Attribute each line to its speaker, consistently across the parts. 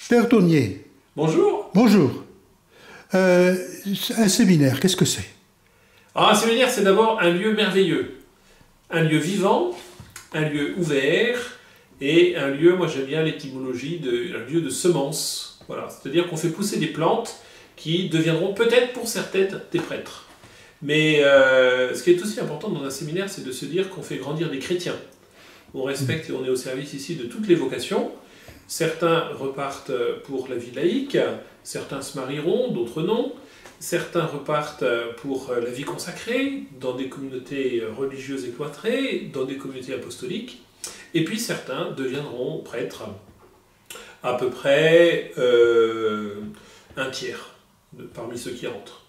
Speaker 1: Père Tournier,
Speaker 2: Bonjour.
Speaker 1: bonjour. Un séminaire, qu'est-ce que c'est?
Speaker 2: Alors un séminaire, c'est d'abord un lieu merveilleux. Un lieu vivant, un lieu ouvert, et un lieu, moi j'aime bien l'étymologie, un lieu de semence. Voilà, c'est-à-dire qu'on fait pousser des plantes qui deviendront peut-être pour certaines des prêtres. Mais ce qui est aussi important dans un séminaire, c'est de se dire qu'on fait grandir des chrétiens. On respecte et on est au service ici de toutes les vocations. Certains repartent pour la vie laïque, certains se marieront, d'autres non. Certains repartent pour la vie consacrée, dans des communautés religieuses et cloîtrées, dans des communautés apostoliques. Et puis certains deviendront prêtres, à peu près un tiers parmi ceux qui rentrent.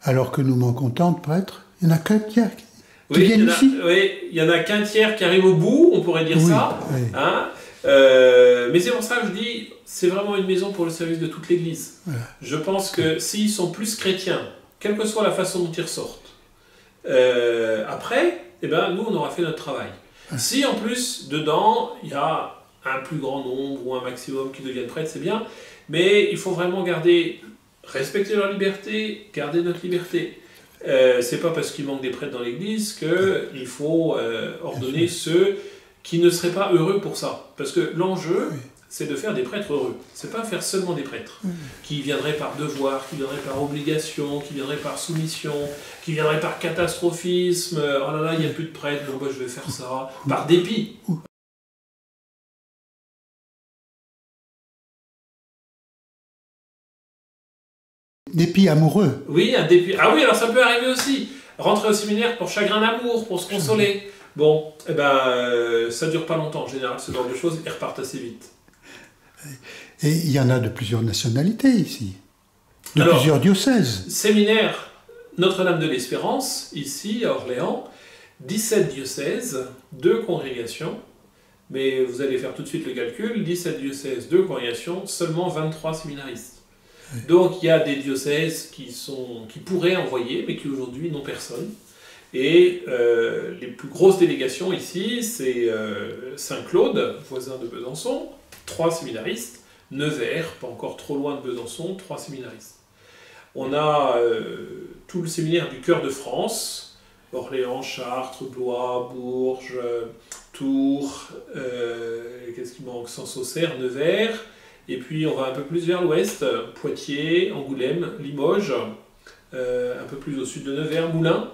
Speaker 1: Alors que nous manquons tant de prêtres, il n'y en a qu'un tiers qui
Speaker 2: Oui,
Speaker 1: viennent ici.
Speaker 2: oui, il n'y en a qu'un tiers qui arrive au bout, on pourrait dire
Speaker 1: Oui,
Speaker 2: ça.
Speaker 1: oui.
Speaker 2: Hein. Mais c'est pour ça que je dis, c'est vraiment une maison pour le service de toute l'Église.
Speaker 1: Voilà.
Speaker 2: Je pense que s'ils sont plus chrétiens, quelle que soit la façon dont ils ressortent, après, eh ben, nous, on aura fait notre travail. Si en plus, dedans, il y a un plus grand nombre ou un maximum qui deviennent prêtres, c'est bien, mais il faut vraiment respecter leur liberté, garder notre liberté. C'est pas parce qu'il manque des prêtres dans l'Église qu'il faut ordonner ceux qui ne seraient pas heureux pour ça. Parce que l'enjeu, c'est de faire des prêtres heureux. C'est pas faire seulement des prêtres qui viendraient par devoir, qui viendraient par obligation, qui viendraient par soumission, qui viendraient par catastrophisme. Oh là là, il n'y a plus de prêtres, donc moi je vais faire ça. Par dépit.
Speaker 1: Dépit amoureux.
Speaker 2: Oui, un dépit. Ah oui, alors ça peut arriver aussi. Rentrer au séminaire pour chagrin d'amour, pour se consoler. Bon, eh ben, ça dure pas longtemps en général, ce genre de choses, ils repartent assez vite.
Speaker 1: Et il y en a de plusieurs nationalités ici, de
Speaker 2: Alors,
Speaker 1: plusieurs diocèses.
Speaker 2: Séminaire Notre-Dame de l'Espérance, ici à Orléans, 17 diocèses, 2 congrégations, mais vous allez faire tout de suite le calcul, 17 diocèses, 2 congrégations, seulement 23 séminaristes. Donc il y a des diocèses qui pourraient envoyer, mais qui aujourd'hui n'ont personne. Et les plus grosses délégations ici, c'est Saint-Claude, voisin de Besançon, 3 séminaristes, Nevers, pas encore trop loin de Besançon, 3 séminaristes. On a tout le séminaire du cœur de France, Orléans, Chartres, Blois, Bourges, Tours, qu'est-ce qui manque, Sens-Auxerre, Nevers, et puis on va un peu plus vers l'ouest, Poitiers, Angoulême, Limoges, un peu plus au sud de Nevers, Moulins.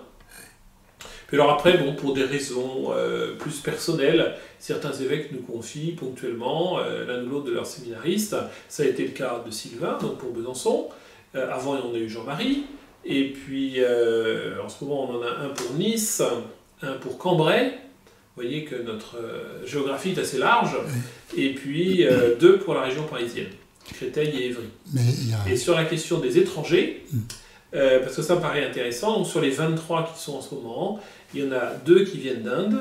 Speaker 2: Puis alors après, bon, pour des raisons plus personnelles, certains évêques nous confient ponctuellement l'un ou l'autre de leurs séminaristes. Ça a été le cas de Sylvain, donc pour Besançon. Avant, on a eu Jean-Marie. Et puis, en ce moment, on en a un pour Nice, un pour Cambrai. Vous voyez que notre géographie est assez large. Et puis, 2 pour la région parisienne, Créteil et Évry. Et sur la question des étrangers, parce que ça me paraît intéressant, donc sur les 23 qui sont en ce moment, il y en a 2 qui viennent d'Inde,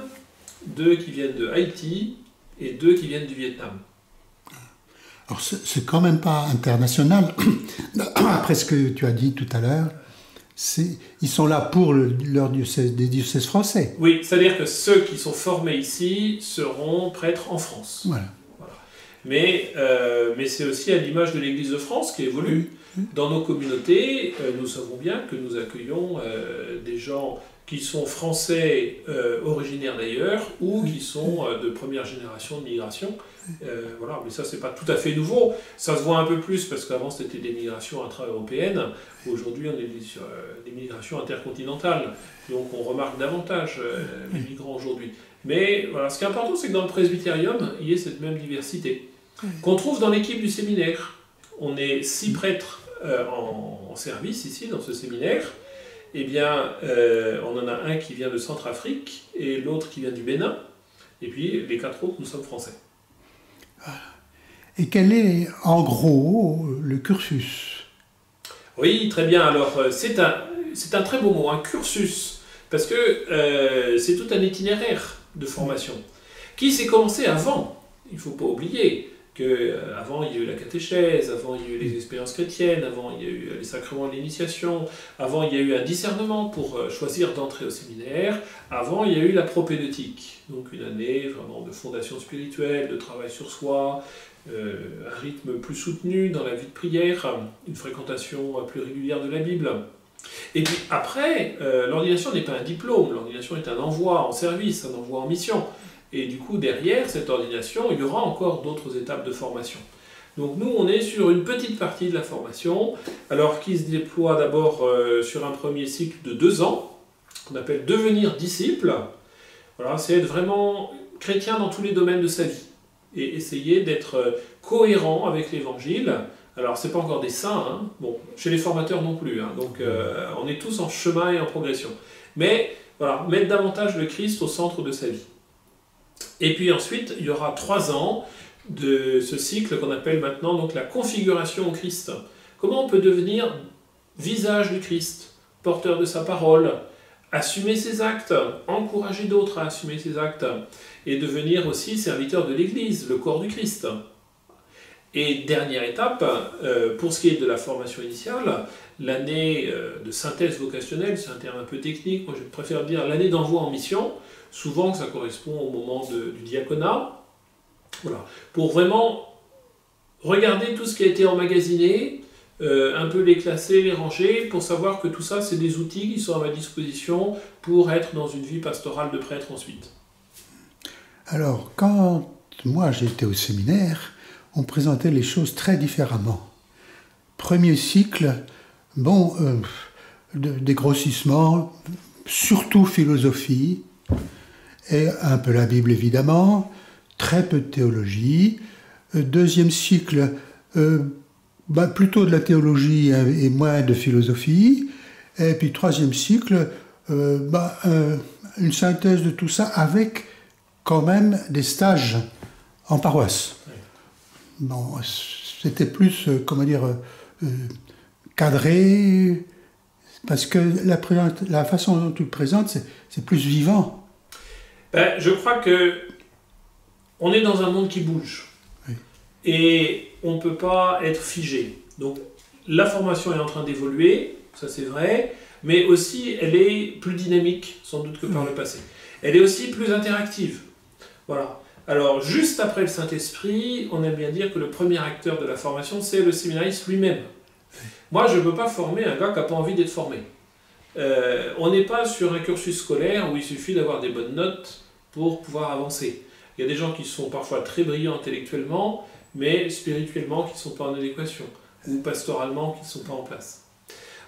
Speaker 2: 2 qui viennent de Haïti et 2 qui viennent du Vietnam.
Speaker 1: Alors c'est quand même pas international, après ce que tu as dit tout à l'heure, ils sont là pour leur diocèse, des diocèses français.
Speaker 2: Oui, c'est-à-dire que ceux qui sont formés ici seront prêtres en France.
Speaker 1: Voilà.
Speaker 2: Mais c'est aussi à l'image de l'Église de France qui évolue. Dans nos communautés, nous savons bien que nous accueillons des gens qui sont français originaires d'ailleurs ou qui sont de première génération de migration. Voilà, mais ça, c'est pas tout à fait nouveau. Ça se voit un peu plus parce qu'avant, c'était des migrations intra-européennes. Aujourd'hui, on est sur des migrations intercontinentales. Donc, on remarque davantage les migrants aujourd'hui. Mais voilà, ce qui est important, c'est que dans le presbytérium, il y ait cette même diversité qu'on trouve dans l'équipe du séminaire. On est 6 prêtres en service ici, dans ce séminaire. Eh bien, on en a un qui vient de Centrafrique et l'autre qui vient du Bénin. Et puis, les 4 autres, nous sommes français.
Speaker 1: Et quel est, en gros, le cursus?
Speaker 2: Oui, très bien. Alors, c'est un très beau mot, un cursus, parce que c'est tout un itinéraire de formation qui s'est commencé avant. Il ne faut pas oublier qu'avant, il y a eu la catéchèse, avant, il y a eu les expériences chrétiennes, avant, il y a eu les sacrements de l'initiation, avant, il y a eu un discernement pour choisir d'entrer au séminaire, avant, il y a eu la propédeutique, donc une année vraiment de fondation spirituelle, de travail sur soi, un rythme plus soutenu dans la vie de prière, une fréquentation plus régulière de la Bible. Et puis après, l'ordination n'est pas un diplôme, l'ordination est un envoi en service, un envoi en mission. Et du coup, derrière cette ordination, il y aura encore d'autres étapes de formation. Donc nous, on est sur une petite partie de la formation, alors qui se déploie d'abord sur un premier cycle de 2 ans, qu'on appelle devenir disciple. Voilà, c'est être vraiment chrétien dans tous les domaines de sa vie, et essayer d'être cohérent avec l'Évangile. Alors, c'est pas encore des saints, hein. Bon, chez les formateurs non plus, hein. Donc on est tous en chemin et en progression. Mais voilà, mettre davantage le Christ au centre de sa vie. Et puis ensuite, il y aura 3 ans de ce cycle qu'on appelle maintenant donc la configuration au Christ. Comment on peut devenir visage du Christ, porteur de sa parole, assumer ses actes, encourager d'autres à assumer ses actes, et devenir aussi serviteur de l'Église, le corps du Christ. Et dernière étape, pour ce qui est de la formation initiale, l'année de synthèse vocationnelle, c'est un terme un peu technique, moi je préfère dire l'année d'envoi en mission, souvent ça correspond au moment du diaconat, voilà, pour vraiment regarder tout ce qui a été emmagasiné, un peu les classer, les ranger, pour savoir que tout ça c'est des outils qui sont à ma disposition pour être dans une vie pastorale de prêtre ensuite.
Speaker 1: Alors, quand moi j'étais au séminaire, on présentait les choses très différemment. Premier cycle, bon, dégrossissement, surtout philosophie, et un peu la Bible évidemment, très peu de théologie. Deuxième cycle, plutôt de la théologie et moins de philosophie. Et puis troisième cycle, une synthèse de tout ça avec quand même des stages en paroisse. Bon, c'était plus, cadré, parce que la façon dont tu le présentes, c'est plus vivant.
Speaker 2: Je crois que on est dans un monde qui bouge. Oui. Et on ne peut pas être figé. Donc la formation est en train d'évoluer, ça c'est vrai, mais aussi elle est plus dynamique, sans doute que par le passé. Elle est aussi plus interactive. Voilà. Alors, juste après le Saint-Esprit, on aime bien dire que le premier acteur de la formation, c'est le séminariste lui-même. Moi, je ne peux pas former un gars qui n'a pas envie d'être formé. On n'est pas sur un cursus scolaire où il suffit d'avoir des bonnes notes pour pouvoir avancer. Il y a des gens qui sont parfois très brillants intellectuellement, mais spirituellement qui ne sont pas en adéquation, ou pastoralement qui ne sont pas en place.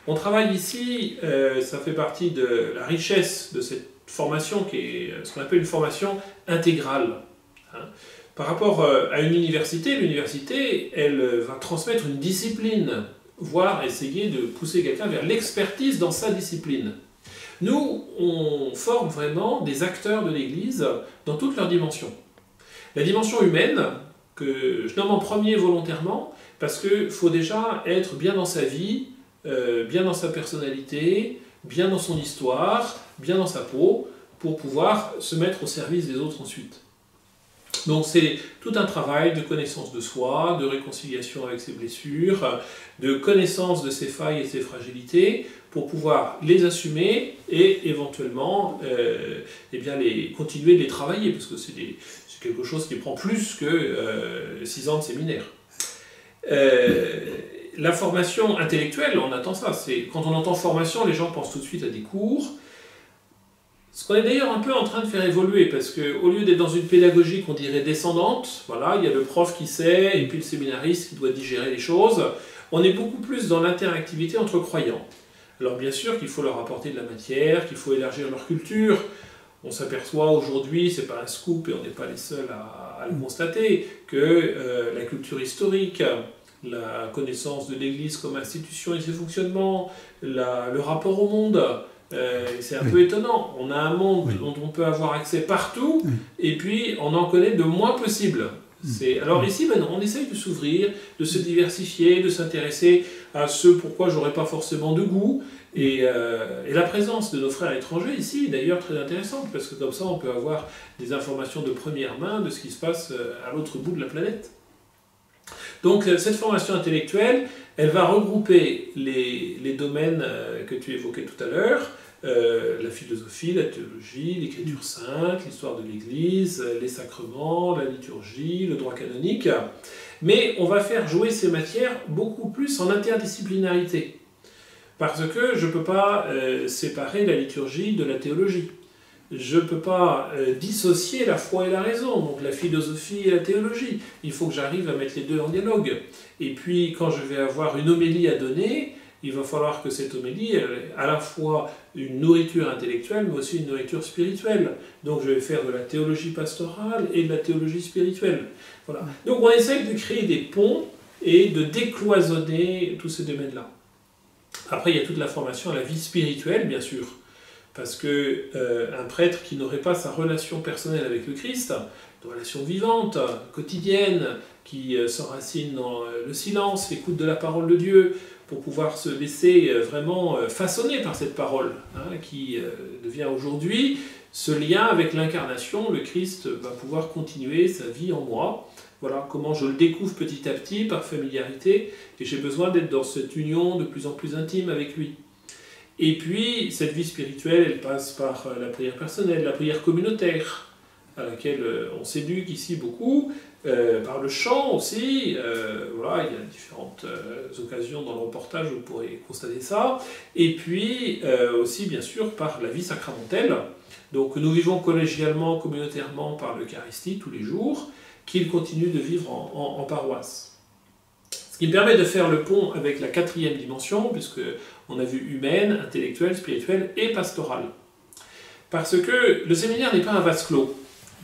Speaker 2: On travaille ici, ça fait partie de la richesse de cette formation, qui est ce qu'on appelle une formation intégrale. Par rapport à une université, l'université, elle va transmettre une discipline, voire essayer de pousser quelqu'un vers l'expertise dans sa discipline. Nous, on forme vraiment des acteurs de l'Église dans toutes leurs dimensions. La dimension humaine, que je nomme en premier volontairement, parce qu'il faut déjà être bien dans sa vie, bien dans sa personnalité, bien dans son histoire, bien dans sa peau, pour pouvoir se mettre au service des autres ensuite. Donc c'est tout un travail de connaissance de soi, de réconciliation avec ses blessures, de connaissance de ses failles et ses fragilités, pour pouvoir les assumer et éventuellement continuer de les travailler, parce que c'est quelque chose qui prend plus que 6 ans de séminaire. La formation intellectuelle, on attend ça. Quand on entend formation, les gens pensent tout de suite à des cours. Ce qu'on est d'ailleurs un peu en train de faire évoluer, parce qu'au lieu d'être dans une pédagogie qu'on dirait descendante, voilà, il y a le prof qui sait, et puis le séminariste qui doit digérer les choses, on est beaucoup plus dans l'interactivité entre croyants. Alors bien sûr qu'il faut leur apporter de la matière, qu'il faut élargir leur culture. On s'aperçoit aujourd'hui, c'est pas un scoop et on n'est pas les seuls à le constater, que la culture historique, la connaissance de l'Église comme institution et ses fonctionnements, le rapport au monde, c'est un peu étonnant. On a un monde dont on peut avoir accès partout, et puis on en connaît le moins possible. Alors ici, on essaye de s'ouvrir, de se diversifier, de s'intéresser à ce pourquoi j'aurais pas forcément de goût. Et la présence de nos frères étrangers ici est d'ailleurs très intéressante, parce que comme ça on peut avoir des informations de première main de ce qui se passe à l'autre bout de la planète. Donc cette formation intellectuelle, elle va regrouper les domaines que tu évoquais tout à l'heure, la philosophie, la théologie, l'écriture sainte, l'histoire de l'Église, les sacrements, la liturgie, le droit canonique. Mais on va faire jouer ces matières beaucoup plus en interdisciplinarité. Parce que je ne peux pas séparer la liturgie de la théologie. Je ne peux pas dissocier la foi et la raison, donc la philosophie et la théologie. Il faut que j'arrive à mettre les deux en dialogue. Et puis, quand je vais avoir une homélie à donner, il va falloir que cette homélie ait à la fois une nourriture intellectuelle, mais aussi une nourriture spirituelle. Donc je vais faire de la théologie pastorale et de la théologie spirituelle. Voilà. Donc on essaye de créer des ponts et de décloisonner tous ces domaines-là. Après, il y a toute la formation à la vie spirituelle, bien sûr. Parce que un prêtre qui n'aurait pas sa relation personnelle avec le Christ, une relation vivante, quotidienne, qui s'enracine dans le silence, l'écoute de la parole de Dieu, pour pouvoir se laisser vraiment façonner par cette parole, qui devient aujourd'hui ce lien avec l'incarnation. Le Christ va pouvoir continuer sa vie en moi. Voilà comment je le découvre petit à petit, par familiarité, et j'ai besoin d'être dans cette union de plus en plus intime avec lui. Et puis, cette vie spirituelle, elle passe par la prière personnelle, la prière communautaire, à laquelle on s'éduque ici beaucoup, par le chant aussi. Voilà, il y a différentes occasions dans le reportage où vous pourrez constater ça. Et puis, aussi, bien sûr, par la vie sacramentelle. Donc, nous vivons collégialement, communautairement par l'Eucharistie tous les jours, qu'il continue de vivre en paroisse. Ce qui me permet de faire le pont avec la quatrième dimension, puisque on a vu humaine, intellectuelle, spirituelle et pastorale. Parce que le séminaire n'est pas un vase clos.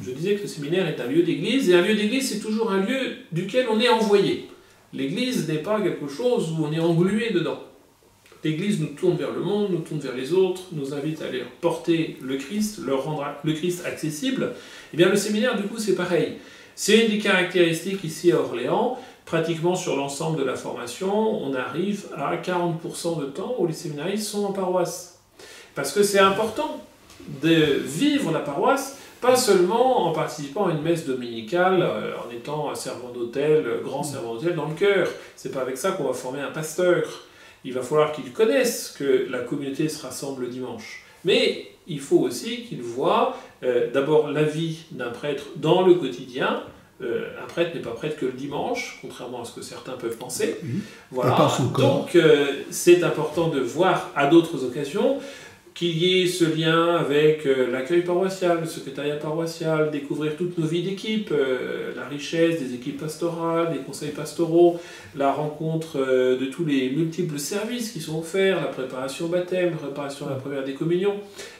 Speaker 2: Je disais que le séminaire est un lieu d'église, et un lieu d'église, c'est toujours un lieu duquel on est envoyé. L'église n'est pas quelque chose où on est englué dedans. L'église nous tourne vers le monde, nous tourne vers les autres, nous invite à aller porter le Christ, leur rendre le Christ accessible. Eh bien, le séminaire, du coup, c'est pareil. C'est une des caractéristiques ici à Orléans. Pratiquement sur l'ensemble de la formation, on arrive à 40% de temps où les séminaristes sont en paroisse. Parce que c'est important de vivre la paroisse, pas seulement en participant à une messe dominicale, en étant un servant d'autel, grand servant d'autel dans le cœur. C'est pas avec ça qu'on va former un pasteur. Il va falloir qu'il connaisse que la communauté se rassemble le dimanche. Mais il faut aussi qu'il voit d'abord la vie d'un prêtre dans le quotidien. Un prêtre n'est pas prêtre que le dimanche, contrairement à ce que certains peuvent penser. Voilà. Donc c'est important de voir à d'autres occasions qu'il y ait ce lien avec l'accueil paroissial, le secrétariat paroissial, découvrir toutes nos vies d'équipe, la richesse des équipes pastorales, des conseils pastoraux, la rencontre de tous les multiples services qui sont offerts, la préparation au baptême, la préparation à la première des communions.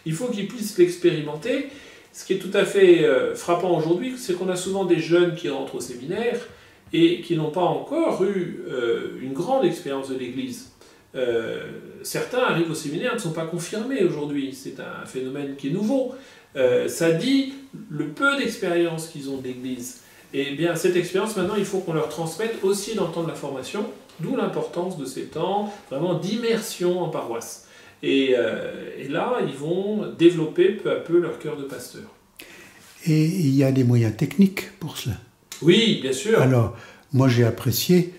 Speaker 2: Il faut qu'ils puissent l'expérimenter. Ce qui est tout à fait frappant aujourd'hui, c'est qu'on a souvent des jeunes qui rentrent au séminaire et qui n'ont pas encore eu une grande expérience de l'Église. Certains arrivent au séminaire et ne sont pas confirmés aujourd'hui. C'est un phénomène qui est nouveau. Ça dit le peu d'expérience qu'ils ont de l'Église. Et bien cette expérience, maintenant, il faut qu'on leur transmette aussi dans le temps de la formation, d'où l'importance de ces temps vraiment d'immersion en paroisse. Et là, ils vont développer peu à peu leur cœur de pasteur.
Speaker 1: Et il y a des moyens techniques pour cela.
Speaker 2: Oui, bien sûr.
Speaker 1: Alors, moi j'ai apprécié,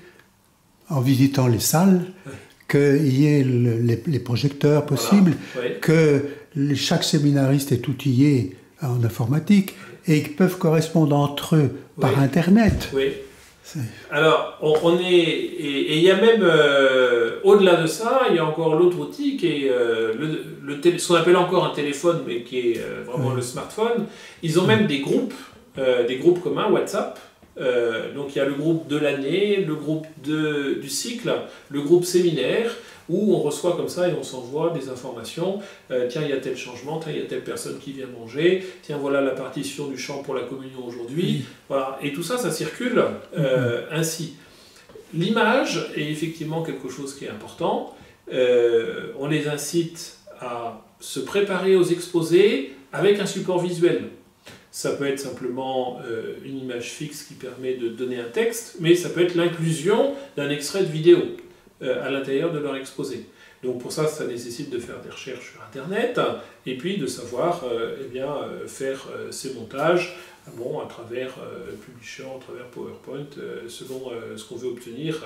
Speaker 1: en visitant les salles, qu'il y ait les projecteurs possibles, voilà. Que chaque séminariste est outillé en informatique et qu'ils peuvent correspondre entre eux par Internet.
Speaker 2: Oui. Alors, et il y a même, au-delà de ça, il y a encore l'autre outil qui est ce qu'on appelle encore un téléphone, mais qui est vraiment le smartphone. Ils ont même des groupes communs, WhatsApp. Donc il y a le groupe de l'année, le groupe du cycle, le groupe séminaire, où on reçoit comme ça et on s'envoie des informations. Tiens, il y a tel changement, tiens, il y a telle personne qui vient manger, tiens, voilà la partition du chant pour la communion aujourd'hui. Voilà. Et tout ça, ça circule ainsi. L'image est effectivement quelque chose qui est important. On les incite à se préparer aux exposés avec un support visuel. Ça peut être simplement une image fixe qui permet de donner un texte, mais ça peut être l'inclusion d'un extrait de vidéo à l'intérieur de leur exposé. Donc pour ça, ça nécessite de faire des recherches sur Internet, et puis de savoir faire ces montages à travers Publisher, à travers PowerPoint, selon ce qu'on veut obtenir.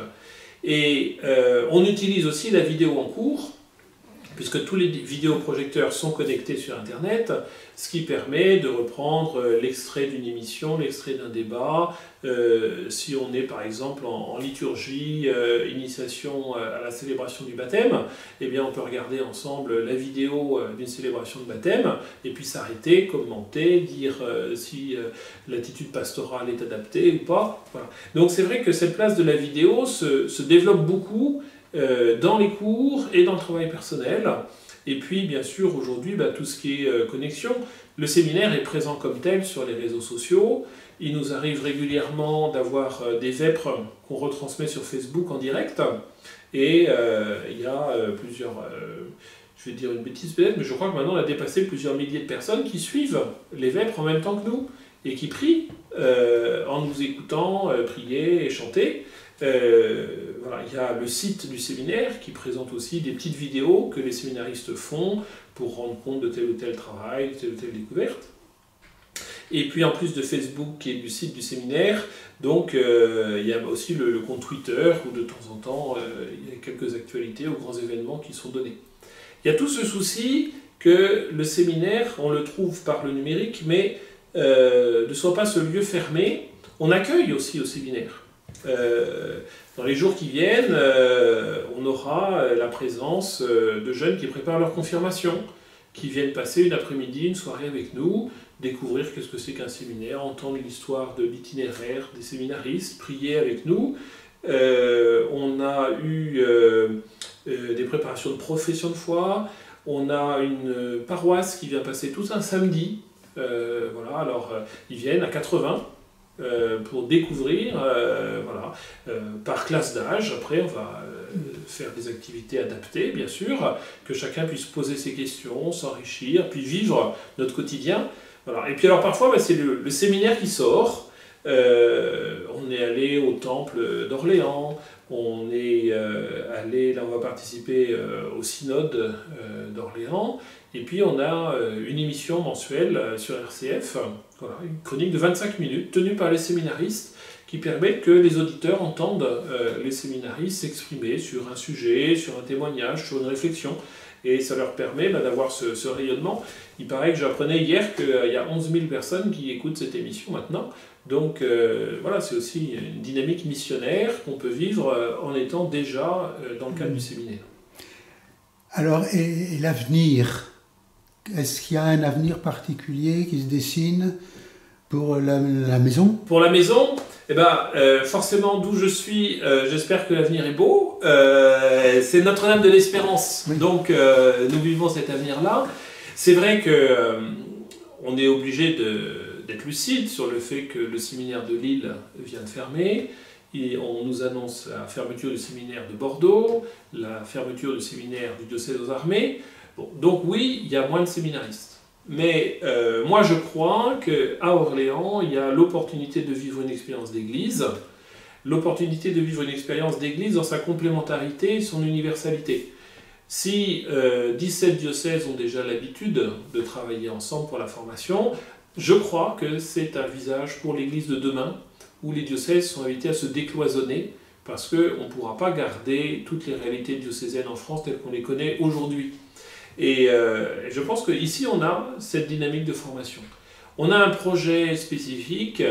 Speaker 2: Et on utilise aussi la vidéo en cours, puisque tous les vidéoprojecteurs sont connectés sur Internet, ce qui permet de reprendre l'extrait d'une émission, l'extrait d'un débat. Si on est par exemple en liturgie, initiation à la célébration du baptême, eh bien on peut regarder ensemble la vidéo d'une célébration de baptême, et puis s'arrêter, commenter, dire si l'attitude pastorale est adaptée ou pas. Voilà. Donc c'est vrai que cette place de la vidéo se développe beaucoup dans les cours et dans le travail personnel. Et puis, bien sûr, aujourd'hui, tout ce qui est connexion. Le séminaire est présent comme tel sur les réseaux sociaux. Il nous arrive régulièrement d'avoir des vêpres qu'on retransmet sur Facebook en direct. Et il y a plusieurs... je vais dire une bêtise peut-être, mais je crois que maintenant on a dépassé plusieurs milliers de personnes qui suivent les vêpres en même temps que nous et qui prient en nous écoutant prier et chanter. Voilà, il y a le site du séminaire qui présente aussi des petites vidéos que les séminaristes font pour rendre compte de tel ou tel travail, de telle ou telle découverte. Et puis en plus de Facebook et du site du séminaire, donc il y a aussi le compte Twitter où de temps en temps il y a quelques actualités aux grands événements qui sont donnés. Il y a tout ce souci que le séminaire, on le trouve par le numérique, mais ne soit pas ce lieu fermé. On accueille aussi au séminaire. Dans les jours qui viennent, on aura la présence de jeunes qui préparent leur confirmation, qui viennent passer une après-midi, une soirée avec nous, découvrir qu'est-ce que c'est qu'un séminaire, entendre l'histoire de l'itinéraire des séminaristes, prier avec nous. On a eu des préparations de profession de foi, on a une paroisse qui vient passer tout un samedi, voilà, alors ils viennent à 80, pour découvrir, voilà, par classe d'âge. Après, on va faire des activités adaptées, bien sûr, que chacun puisse poser ses questions, s'enrichir, puis vivre notre quotidien. Voilà. Et puis alors parfois, c'est le séminaire qui sort. On est allé au temple d'Orléans, on est allé, là on va participer au synode d'Orléans, et puis on a une émission mensuelle sur RCF, voilà, une chronique de 25 minutes tenue par les séminaristes qui permet que les auditeurs entendent les séminaristes s'exprimer sur un sujet, sur un témoignage, sur une réflexion, et ça leur permet d'avoir ce rayonnement. Il paraît que j'apprenais hier qu'il y a 11 000 personnes qui écoutent cette émission maintenant. Donc voilà, c'est aussi une dynamique missionnaire qu'on peut vivre en étant déjà dans le cadre du séminaire.
Speaker 1: Alors, et l'avenir? Est-ce qu'il y a un avenir particulier qui se dessine pour la maison?
Speaker 2: Pour la maison, eh ben, forcément, d'où je suis, j'espère que l'avenir est beau. C'est Notre-Dame de l'Espérance. Oui. Donc, nous vivons cet avenir-là. C'est vrai qu'on est obligé d'être lucide sur le fait que le séminaire de Lille vient de fermer. Et on nous annonce la fermeture du séminaire de Bordeaux, la fermeture du séminaire du diocèse aux armées. Bon, donc oui, il y a moins de séminaristes. Mais moi je crois qu'à Orléans, il y a l'opportunité de vivre une expérience d'église, l'opportunité de vivre une expérience d'église dans sa complémentarité et son universalité. Si 17 diocèses ont déjà l'habitude de travailler ensemble pour la formation, je crois que c'est un visage pour l'église de demain, où les diocèses sont invités à se décloisonner, parce qu'on ne pourra pas garder toutes les réalités diocésaines en France telles qu'on les connaît aujourd'hui. Et je pense qu'ici, on a cette dynamique de formation. On a un projet spécifique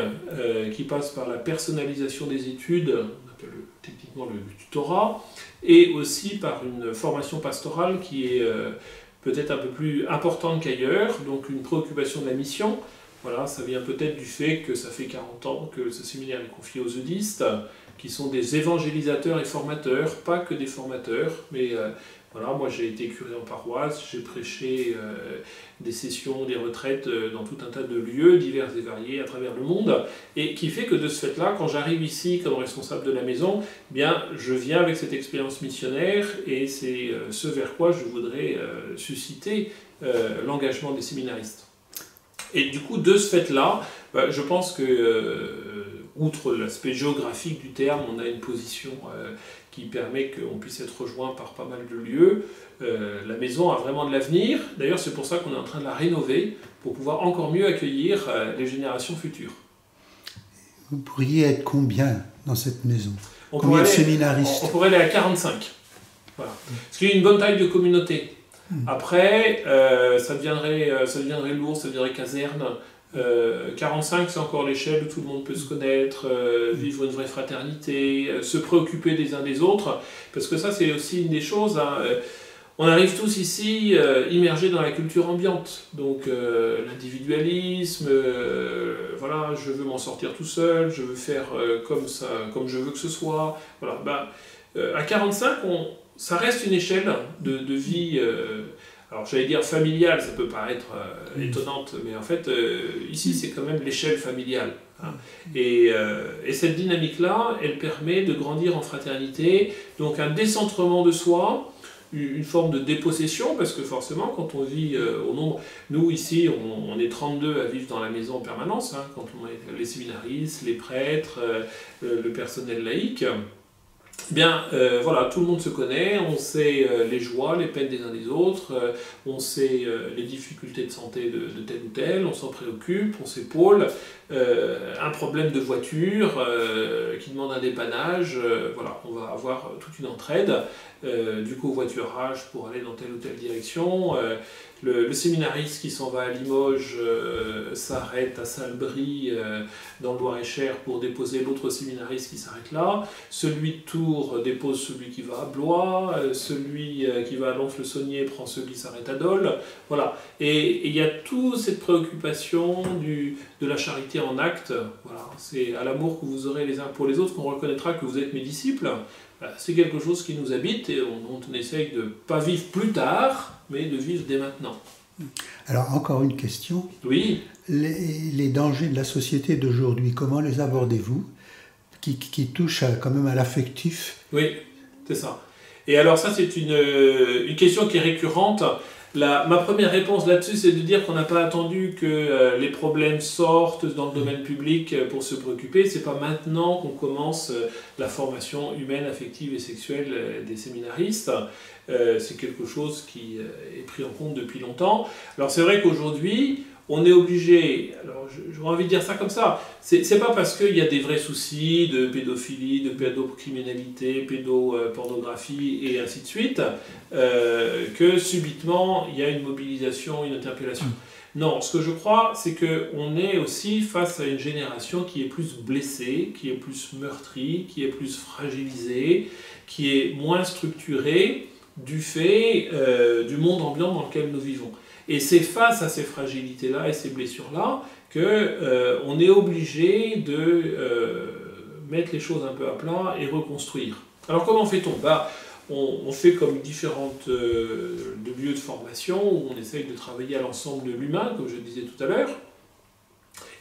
Speaker 2: qui passe par la personnalisation des études, on appelle techniquement le tutorat, et aussi par une formation pastorale qui est peut-être un peu plus importante qu'ailleurs, donc une préoccupation de la mission. Voilà, ça vient peut-être du fait que ça fait 40 ans que ce séminaire est confié aux eudistes, qui sont des évangélisateurs et formateurs, pas que des formateurs, mais voilà, moi j'ai été curé en paroisse, j'ai prêché des sessions, des retraites dans tout un tas de lieux divers et variés à travers le monde, et qui fait que de ce fait-là, quand j'arrive ici comme responsable de la maison, eh bien, je viens avec cette expérience missionnaire, et c'est ce vers quoi je voudrais susciter l'engagement des séminaristes. Et du coup, de ce fait-là, je pense que, outre l'aspect géographique du terme, on a une position qui permet qu'on puisse être rejoint par pas mal de lieux. La maison a vraiment de l'avenir. D'ailleurs, c'est pour ça qu'on est en train de la rénover, pour pouvoir encore mieux accueillir les générations futures.
Speaker 1: Vous pourriez être combien dans cette maison? Combien de séminaristes?
Speaker 2: On pourrait aller à 45. Voilà. Parce qu'il y a une bonne taille de communauté. Après, ça deviendrait lourd, ça deviendrait caserne. 45, c'est encore l'échelle où tout le monde peut se connaître, vivre une vraie fraternité, se préoccuper des uns des autres, parce que ça c'est aussi une des choses, hein, on arrive tous ici immergés dans la culture ambiante, donc l'individualisme, voilà, je veux m'en sortir tout seul, je veux faire comme ça, comme je veux que ce soit, voilà, à 45, ça reste une échelle de vie. Alors j'allais dire familiale, ça peut paraître étonnante, mais en fait, ici c'est quand même l'échelle familiale. Hein. Et cette dynamique-là, elle permet de grandir en fraternité, donc un décentrement de soi, une forme de dépossession, parce que forcément, quand on vit au nombre... Nous, ici, on est 32 à vivre dans la maison en permanence, hein, quand on est les séminaristes, les prêtres, le personnel laïque. Bien, voilà, tout le monde se connaît, on sait les joies, les peines des uns des autres, on sait les difficultés de santé de tel ou tel, on s'en préoccupe, on s'épaule. Un problème de voiture qui demande un dépannage, voilà, on va avoir toute une entraide, du covoiturage pour aller dans telle ou telle direction. Le séminariste qui s'en va à Limoges s'arrête à Salbris dans le Loir-et-Cher pour déposer l'autre séminariste qui s'arrête là. Celui de Tours dépose celui qui va à Blois. Celui qui va à Lons-le-Saunier prend celui qui s'arrête à Dole. Voilà. Et il y a toute cette préoccupation de la charité en acte. Voilà. C'est à l'amour que vous aurez les uns pour les autres qu'on reconnaîtra que vous êtes mes disciples. C'est quelque chose qui nous habite et on essaye de ne pas vivre plus tard, mais de vivre dès maintenant.
Speaker 1: Alors, encore une question.
Speaker 2: Oui.
Speaker 1: Les dangers de la société d'aujourd'hui, comment les abordez-vous, qui touchent quand même à l'affectif?
Speaker 2: Oui, c'est ça. Et alors ça, c'est une question qui est récurrente. Ma première réponse là-dessus, c'est de dire qu'on n'a pas attendu que les problèmes sortent dans le domaine public pour se préoccuper. C'est pas maintenant qu'on commence la formation humaine, affective et sexuelle des séminaristes. C'est quelque chose qui est pris en compte depuis longtemps. Alors c'est vrai qu'aujourd'hui, on est obligé, alors j'aurais envie de dire ça comme ça, c'est pas parce qu'il y a des vrais soucis de pédophilie, de pédocriminalité, pédopornographie et ainsi de suite, que subitement il y a une mobilisation, une interpellation. Non, ce que je crois, c'est qu'on est aussi face à une génération qui est plus blessée, qui est plus meurtrie, qui est plus fragilisée, qui est moins structurée du fait du monde ambiant dans lequel nous vivons. Et c'est face à ces fragilités-là et ces blessures-là qu'on est obligé de mettre les choses un peu à plat et reconstruire. Alors comment fait-on? On fait comme différentes lieux de formation où on essaye de travailler à l'ensemble de l'humain, comme je disais tout à l'heure.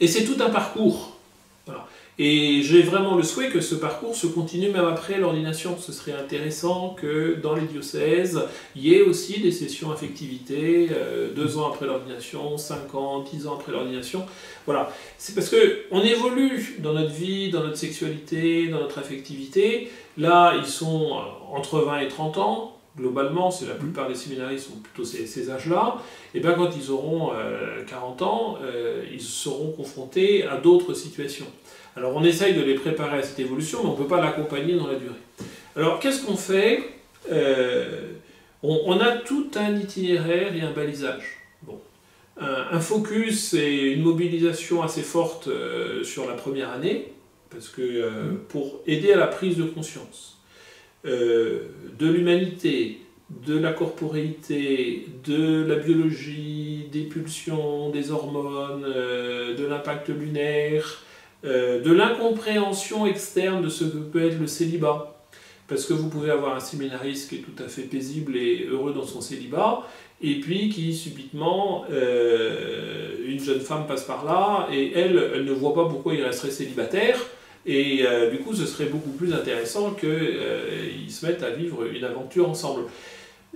Speaker 2: Et c'est tout un parcours. Voilà. Et j'ai vraiment le souhait que ce parcours se continue même après l'ordination. Ce serait intéressant que dans les diocèses, il y ait aussi des sessions affectivité, 2 ans après l'ordination, 5 ans, 10 ans après l'ordination. Voilà. C'est parce qu'on évolue dans notre vie, dans notre sexualité, dans notre affectivité. Là, ils sont entre 20 et 30 ans. Globalement, c'est la plupart des séminaristes sont plutôt ces âges-là. Et bien quand ils auront 40 ans, ils seront confrontés à d'autres situations. Alors on essaye de les préparer à cette évolution, mais on ne peut pas l'accompagner dans la durée. Alors qu'est-ce qu'on fait? On a tout un itinéraire et un balisage. Bon. Un focus et une mobilisation assez forte sur la première année, parce que pour aider à la prise de conscience de l'humanité, de la corporéité, de la biologie, des pulsions, des hormones, de l'impact lunaire, de l'incompréhension externe de ce que peut être le célibat. Parce que vous pouvez avoir un séminariste qui est tout à fait paisible et heureux dans son célibat, et puis qui subitement, une jeune femme passe par là, et elle ne voit pas pourquoi il resterait célibataire, et du coup ce serait beaucoup plus intéressant qu'ils se mettent à vivre une aventure ensemble.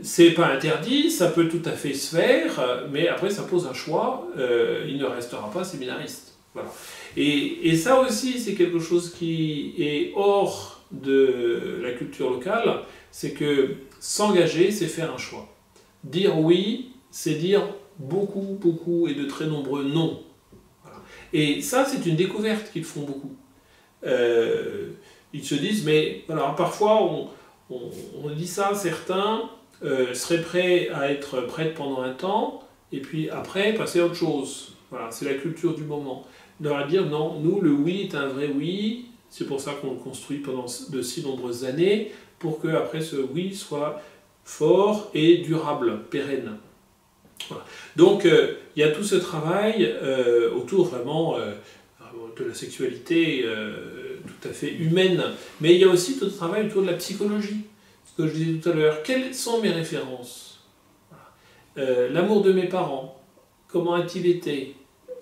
Speaker 2: C'est pas interdit, ça peut tout à fait se faire, mais après ça pose un choix, il ne restera pas séminariste. Voilà. Et ça aussi, c'est quelque chose qui est hors de la culture locale, c'est que s'engager, c'est faire un choix. Dire oui, c'est dire beaucoup, beaucoup et de très nombreux non. Voilà. Et ça, c'est une découverte qu'ils font beaucoup. Ils se disent, mais voilà, parfois on dit ça à certains, serait prêt à être prêtre pendant un temps, et puis après passer à autre chose. Voilà, c'est la culture du moment. On leur dire non, nous le oui est un vrai oui, c'est pour ça qu'on le construit pendant de si nombreuses années, pour que après ce oui soit fort et durable, pérenne. Voilà. Donc il y a tout ce travail autour vraiment de la sexualité tout à fait humaine, mais il y a aussi tout le travail autour de la psychologie. Ce que je disais tout à l'heure, quelles sont mes références? L'amour de mes parents, comment a-t-il été?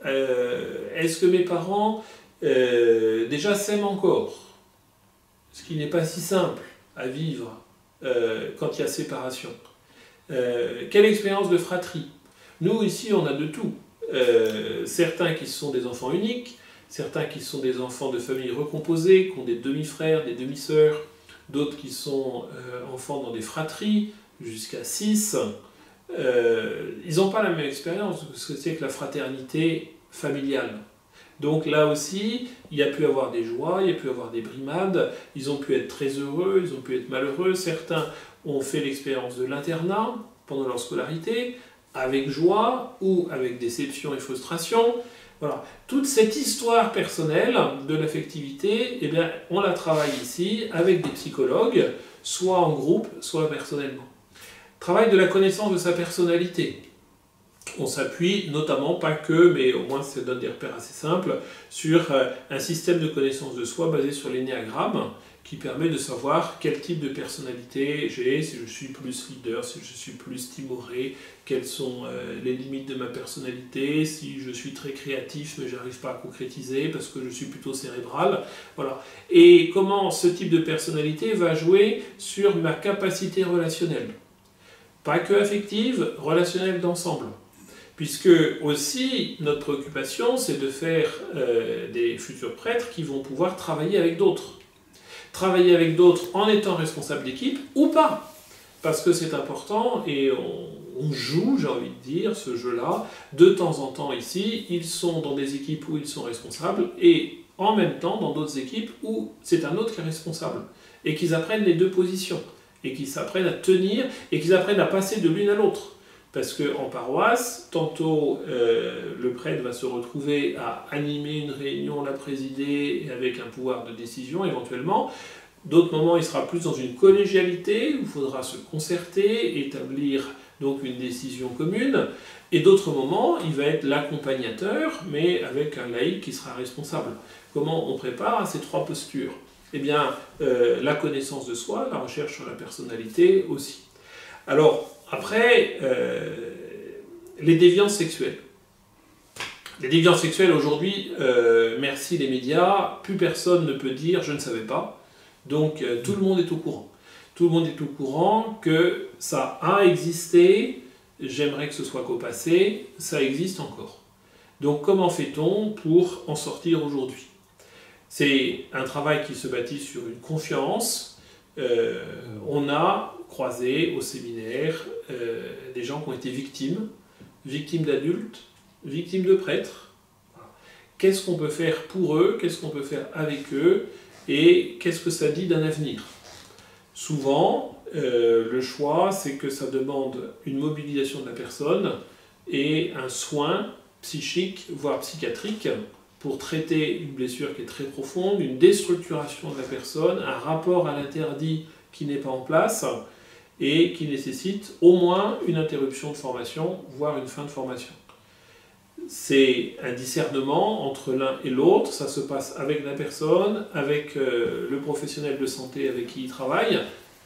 Speaker 2: Est-ce que mes parents déjà s'aiment encore? Ce qui n'est pas si simple à vivre quand il y a séparation. Quelle expérience de fratrie? Nous, ici, on a de tout. Certains qui sont des enfants uniques, certains qui sont des enfants de familles recomposées, qui ont des demi-frères, des demi-sœurs, d'autres qui sont enfants dans des fratries, jusqu'à 6. Ils n'ont pas la même expérience de ce que c'est que la fraternité familiale. Donc là aussi, il y a pu avoir des joies, il y a pu avoir des brimades, ils ont pu être très heureux, ils ont pu être malheureux. Certains ont fait l'expérience de l'internat pendant leur scolarité, avec joie ou avec déception et frustration. Voilà. Toute cette histoire personnelle de l'affectivité, eh bien, on la travaille ici avec des psychologues, soit en groupe, soit personnellement. Travail de la connaissance de sa personnalité. On s'appuie notamment, pas que, mais au moins ça donne des repères assez simples, sur un système de connaissance de soi basé sur l'énéagramme, qui permet de savoir quel type de personnalité j'ai, si je suis plus leader, si je suis plus timoré, quelles sont les limites de ma personnalité, si je suis très créatif mais je n'arrive pas à concrétiser parce que je suis plutôt cérébral. Voilà. Et comment ce type de personnalité va jouer sur ma capacité relationnelle. Pas que affective, relationnelle d'ensemble. Puisque aussi, notre préoccupation, c'est de faire des futurs prêtres qui vont pouvoir travailler avec d'autres. Travailler avec d'autres en étant responsable d'équipe ou pas. Parce que c'est important et on joue, j'ai envie de dire, ce jeu-là. De temps en temps ici, ils sont dans des équipes où ils sont responsables et en même temps dans d'autres équipes où c'est un autre qui est responsable. Et qu'ils apprennent les deux positions. Et qu'ils apprennent à tenir et qu'ils apprennent à passer de l'une à l'autre. Parce qu'en paroisse, tantôt le prêtre va se retrouver à animer une réunion, la présider, et avec un pouvoir de décision éventuellement. D'autres moments, il sera plus dans une collégialité, où il faudra se concerter, établir donc une décision commune. Et d'autres moments, il va être l'accompagnateur, mais avec un laïc qui sera responsable. Comment on prépare à ces trois postures? Eh bien, la connaissance de soi, la recherche sur la personnalité aussi. Alors, après, les déviances sexuelles. Les déviances sexuelles, aujourd'hui, merci les médias, plus personne ne peut dire « je ne savais pas ». Donc, tout le monde est au courant. Tout le monde est au courant que ça a existé, j'aimerais que ce soit qu'au passé, ça existe encore. Donc, comment fait-on pour en sortir aujourd'hui? C'est un travail qui se bâtit sur une confiance. On a croisé au séminaire des gens qui ont été victimes d'adultes, victimes de prêtres. Qu'est-ce qu'on peut faire pour eux, qu'est-ce qu'on peut faire avec eux, et qu'est-ce que ça dit d'un avenir? Souvent, le choix, c'est que ça demande une mobilisation de la personne et un soin psychique, voire psychiatrique, pour traiter une blessure qui est très profonde, une déstructuration de la personne, un rapport à l'interdit qui n'est pas en place et qui nécessite au moins une interruption de formation, voire une fin de formation. C'est un discernement entre l'un et l'autre, ça se passe avec la personne, avec le professionnel de santé avec qui il travaille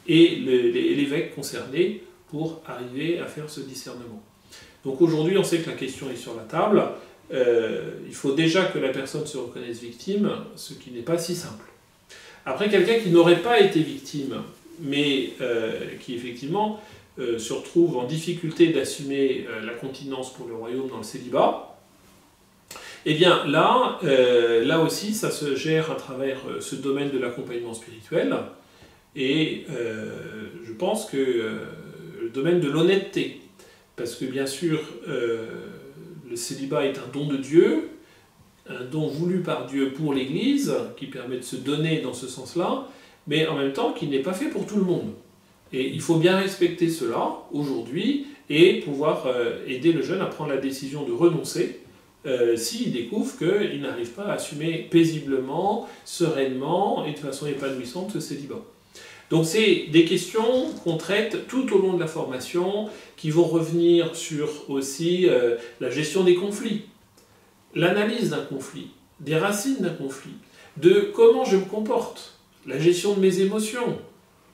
Speaker 2: et l'évêque concerné pour arriver à faire ce discernement. Donc aujourd'hui, on sait que la question est sur la table. Il faut déjà que la personne se reconnaisse victime, ce qui n'est pas si simple. Après, quelqu'un qui n'aurait pas été victime, mais qui effectivement se retrouve en difficulté d'assumer la continence pour le royaume dans le célibat, eh bien là, là aussi, ça se gère à travers ce domaine de l'accompagnement spirituel, et je pense que le domaine de l'honnêteté, parce que bien sûr, le célibat est un don de Dieu, un don voulu par Dieu pour l'Église, qui permet de se donner dans ce sens-là, mais en même temps qui n'est pas fait pour tout le monde. Et il faut bien respecter cela aujourd'hui et pouvoir aider le jeune à prendre la décision de renoncer s'il découvre qu'il n'arrive pas à assumer paisiblement, sereinement et de façon épanouissante ce célibat. Donc c'est des questions qu'on traite tout au long de la formation, qui vont revenir sur aussi la gestion des conflits, l'analyse d'un conflit, des racines d'un conflit, de comment je me comporte, la gestion de mes émotions,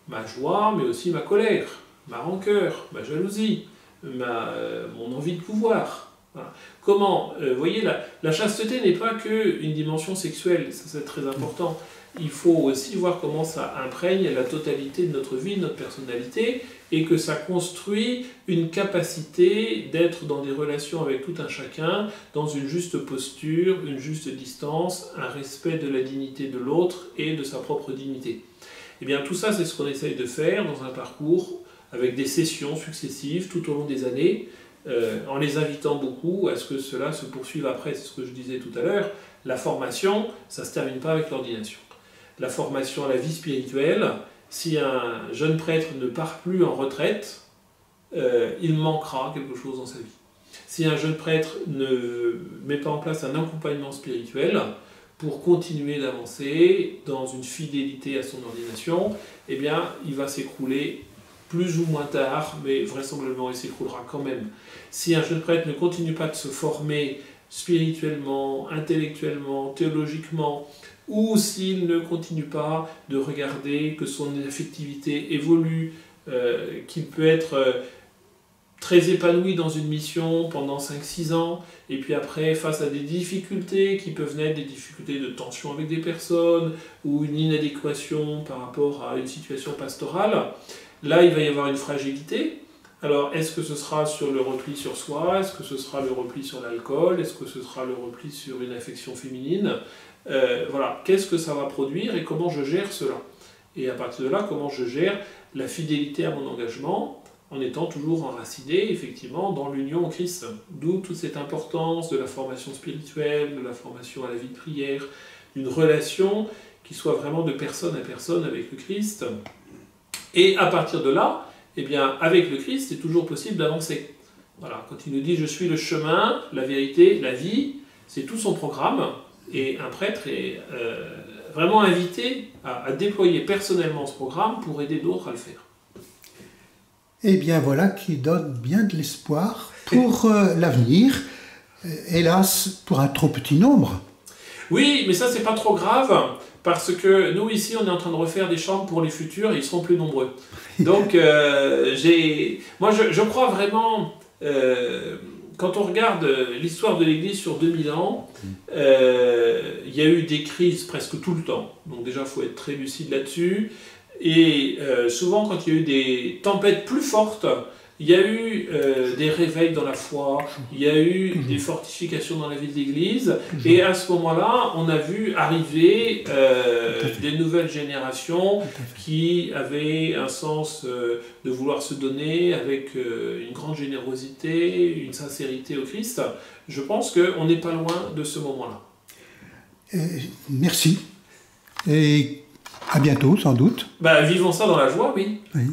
Speaker 2: ma joie, mais aussi ma colère, ma rancœur, ma jalousie, mon envie de pouvoir. Voilà. Comment, vous voyez, la chasteté n'est pas qu'une dimension sexuelle, ça c'est très important. Il faut aussi voir comment ça imprègne la totalité de notre vie, de notre personnalité, et que ça construit une capacité d'être dans des relations avec tout un chacun, dans une juste posture, une juste distance, un respect de la dignité de l'autre et de sa propre dignité. Et bien tout ça, c'est ce qu'on essaye de faire dans un parcours avec des sessions successives tout au long des années, en les invitant beaucoup à ce que cela se poursuive après. C'est ce que je disais tout à l'heure. La formation, ça ne se termine pas avec l'ordination. La formation à la vie spirituelle, si un jeune prêtre ne part plus en retraite, il manquera quelque chose dans sa vie. Si un jeune prêtre ne met pas en place un accompagnement spirituel pour continuer d'avancer dans une fidélité à son ordination, eh bien, il va s'écrouler plus ou moins tard, mais vraisemblablement il s'écroulera quand même. Si un jeune prêtre ne continue pas de se former spirituellement, intellectuellement, théologiquement, ou s'il ne continue pas de regarder que son affectivité évolue, qu'il peut être très épanoui dans une mission pendant 5-6 ans, et puis après, face à des difficultés qui peuvent naître, des difficultés de tension avec des personnes, ou une inadéquation par rapport à une situation pastorale, là il va y avoir une fragilité. Alors, est-ce que ce sera sur le repli sur soi? Est-ce que ce sera le repli sur l'alcool? Est-ce que ce sera le repli sur une affection féminine? Voilà, qu'est-ce que ça va produire et comment je gère cela? Et à partir de là, comment je gère la fidélité à mon engagement en étant toujours enraciné, effectivement, dans l'union au Christ. D'où toute cette importance de la formation spirituelle, de la formation à la vie de prière, d'une relation qui soit vraiment de personne à personne avec le Christ. Et à partir de là, eh bien, avec le Christ, c'est toujours possible d'avancer. Voilà, quand il nous dit « je suis le chemin, la vérité, la vie », c'est tout son programme, et un prêtre est vraiment invité à déployer personnellement ce programme pour aider d'autres à le faire.
Speaker 1: Eh bien voilà qui donne bien de l'espoir pour l'avenir, hélas pour un trop petit nombre.
Speaker 2: Oui, mais ça c'est pas trop grave, parce que nous ici on est en train de refaire des chambres pour les futurs et ils seront plus nombreux. Donc moi je crois vraiment, quand on regarde l'histoire de l'Église sur 2000 ans, il y a eu des crises presque tout le temps. Donc déjà il faut être très lucide là-dessus. Et souvent quand il y a eu des tempêtes plus fortes, il y a eu des réveils dans la foi, il y a eu des fortifications dans la vie de l'Église, et à ce moment-là, on a vu arriver des nouvelles générations qui avaient un sens de vouloir se donner avec une grande générosité, une sincérité au Christ. Je pense qu'on n'est pas loin de ce moment-là.
Speaker 1: Merci. Et à bientôt, sans doute.
Speaker 2: Vivons ça dans la joie, oui.
Speaker 1: Oui.